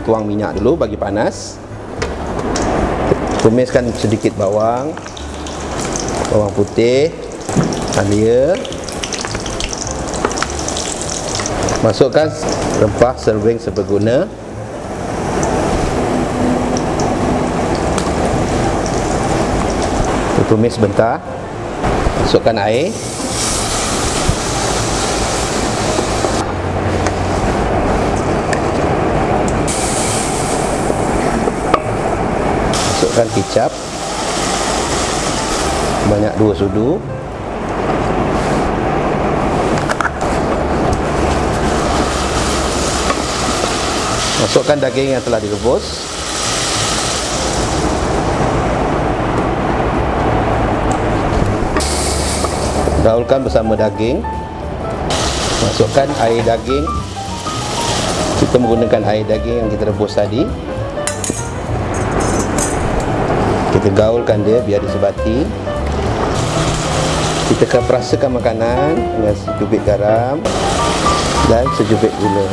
tuang minyak dulu bagi panas. Tumiskan sedikit bawang putih, halia. Masukkan rempah serving seberguna. Tumis sebentar. Masukkan air. Masukkan kicap banyak 2 sudu. Masukkan daging yang telah direbus. Gaulkan bersama daging. Masukkan air daging. Kita menggunakan air daging yang kita rebus tadi. Kita gaulkan dia biar disebati. Kita akan perasakan makanan dengan secubit garam dan secubit gula.